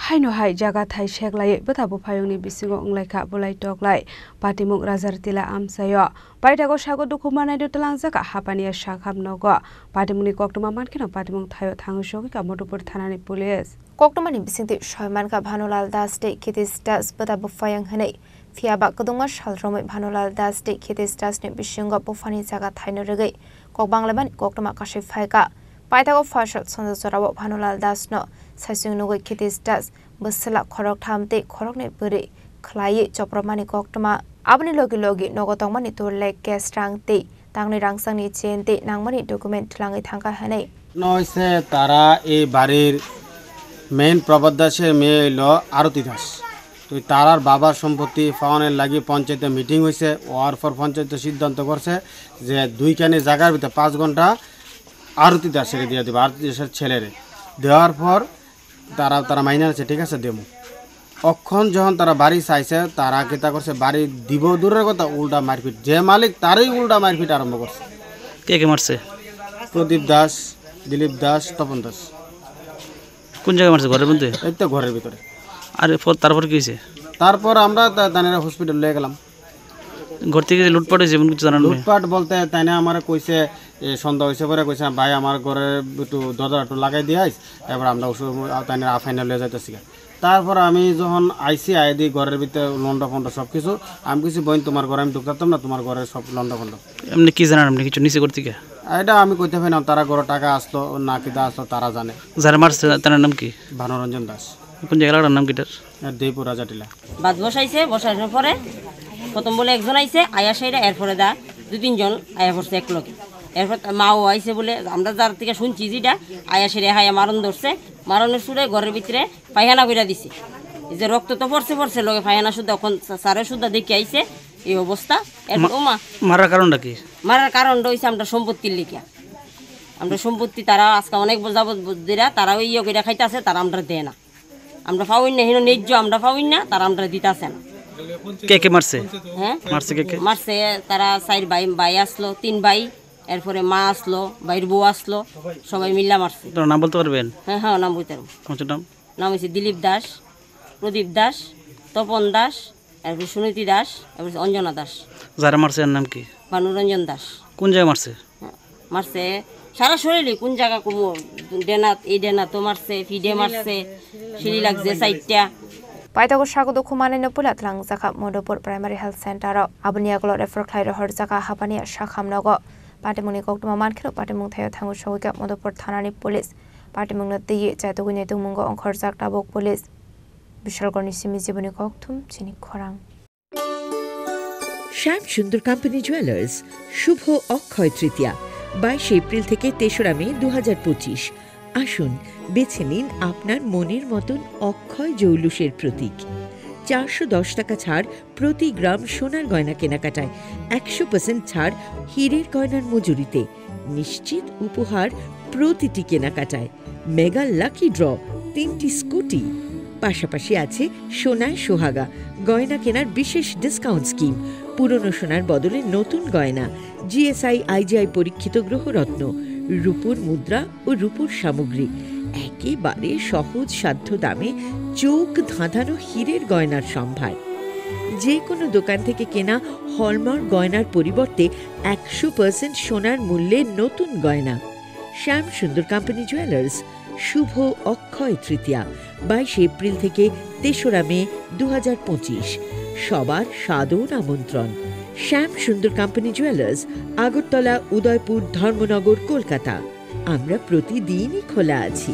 haino hai jaga thai seklai botha bufayungni bisingo onglaika bolai toklai patimung rajartila amsayo paitago sago duku manai do talangjaka hapania sakham nogo patimungni koktoma mankino patimung thayo thangushogi ka Madhupur thanani police koktoma ni bisingti Shoiman ka Bhanulal Das de Khitis Das botha bufayang hanai fiaba kodongma salromai Bhanulal Das de Khitis Das ni bisingo bufani jaga thaino regai kokbanglaban koktoma kashi phaika paitago fasal sonjorabo Bhanulal Das no saisung nogoi Khitis Das bosala khorok thamte khorokne buri khlai chopromani koktoma abni logi nogotongmani turle kestrangte tangni rangsangni chente nangmani document langai thangka hanai নয়সে তারা এই বাড়ির main প্রবদ্ধাসের মেয়ে হইল আরতি দাস তো তারার বাবার সম্পত্তি পাওয়ানোর লাগি পঞ্চায়েতে মিটিং হয়েছে হওয়ার পর পঞ্চায়েতে সিদ্ধান্ত করছে যে দুইখানে জায়গার ভিতরে 5 ঘন্টা আরতি দাসের দিয়ে দেবে আরতি দাসের ছেলেরে দেওয়ার পর তারা মাইনে আছে ঠিক আছে দেবো অক্ষণ যখন তারা বাড়ি চাইছে তারা কেতা করছে বাড়ি দিব দূরের কথা উল্টা মারপিট যে মালিক তারই উল্টা মারপিট আরম্ভ করছে কে মারছে প্রদীপ দাস দিলীপ দাস তপন দাস কোন জায়গায় মারছে ঘরের মধ্যে এই তো ঘরের ভিতরে আর তারপর কি হয়েছে তারপর আমরা তানেরা হসপিটাল নিয়ে গেলাম ঘর থেকে লুটপাট হয়েছে এমন কিছু জানান লুটপাট বলতে তাইনা আমার কইছে সন্ধ্যা হয়েছে পরে কইছে ভাই আমার ঘরে একটু দরজা একটু লাগাই দিয়ে আইস এবার আমরা তাইনা ফাইনাল হয়ে যাইতেছি তারপর আমি যখন আইসি আইদি ঘরের ভিতরে লন্ডা ফন্ড সব কিছু আমি কিছু বইন তোমার ঘরে আমি ঢুকতাম না তোমার ঘরে সব লন্ডা ফন্ড এমনি কি জানান আপনি কিছু নিচে করতে গিয়ে এটা আমি কইতে পারি না তারা ঘরে টাকা আসলো না কিটা আসলো তারা জানে যারা মারছে তার নাম কি ভানুরঞ্জন দাস কোন জায়গার নাম কিটার দেবপুর রাজাটিলা বাদ বসাইনোর পরে প্রথম বলে একজন আইছে আয়া সাইরা এরপরে দা 2-3 জন আয়া পড়ছে এক লোক এরপর মাও আইছে বলে আমরা যার থেকে শুনছি যেটা আয়া সেরে হায়া মারণ ধরছে মারণের সুরে ঘরের ভিতরে পায়খানা কইরা দিছে এই যে রক্ত তো পড়ছে লগে পায়খানা শুদ্ধ এখন সারে শুদ্ধ দেখে আইছে এই অবস্থা এরপর ওমা মারার কারণটা কি মারার কারণটা হইছে আমরা সম্পত্তির লিখা আমরা সম্পত্তি তারা আজকে অনেক যাবত বুদ্ধিরা তারা ওই ইয়ে কইরা খাইতাছে তারা আমরা দেয় না আমরা পাউই না হেন ন্যায্য আমরা পাউই না তারা আমরা দিতাছে না কে মারছে হ্যাঁ মারছে কে মারছে তারা 4 ভাই আসলো 3 ভাই এরপরে মা আসলো বাইর বউ আসলো সবাই মিল্লা মারছে তোর নাম বলতে পারবেন হ্যাঁ নাম বলতে পারবো তোমার নাম হচ্ছে দিলীপ দাস প্রদীপ দাস তপন দাস এরপরে সুনীতি দাস এরপরে অঞ্জনা দাস যারা মারছে এর নাম কি ভানুরঞ্জন দাস কোন জায়গায় মারছে মারছে সারা শরীরে কোন জায়গা কুমো ডেনাত এই ডেনাত তো মারছে ফিডে মারছে সিঁড়ি লাগছে 4টা paitago sago duku manai no pulat lang jaka Madhupur primary health center abniaglo refer khlairo hor jaka hapania sakham nogo patimungni koktoma mankhiro patimung thayo thangu shoga Madhupur thanani police patimung no tei chaitoguni tungmungo onkhor jak tabok police bishalgorni simi jiboni kokthum chini khorang শ্যাম সুন্দর company jewellers শুভ Akshaya Tritiya 22 April থেকে 3রা মে 2025 আসুন বেছে নিন আপনার মনের মতন অক্ষয় জৌলুসের প্রতীক 410 টাকা ছাড় প্রতি গ্রাম সোনার গয়না কেনাকাটায় 100% ছাড় হীরের গয়নার মজুরিতে নিশ্চিত উপহার প্রতিটি কেনাকাটায় মেগা লাকি ড্র 3টি স্কুটি পাশাপাশি আছে সোনায় সোহাগা গয়না কেনার বিশেষ ডিসকাউন্ট স্কিম পুরনো সোনার বদলে নতুন গয়না জিএসআই আইজিআই পরীক্ষিত গ্রহরত্ন রূপোর মুদ্রা ও রূপোর সামগ্রী একেবারে সহজ সাধ্য দামে চোখ ধাঁধানো হীরের গয়নার সম্ভার যে কোনো দোকান থেকে কেনা হলমার্ক গয়নার পরিবর্তে 100% সোনার মূল্যে নতুন গয়না শ্যাম সুন্দর কোম্পানি জুয়েলার্স শুভ অক্ষয় তৃতীয়া 22 এপ্রিল থেকে 3রা মে 2025 সবার সাদর আমন্ত্রণ শ্যাম সুন্দর কোম্পানি জুয়েলার্স আগরতলা উদয়পুর ধর্মনগর কলকাতা আমরা প্রতিদিনই খোলা আছি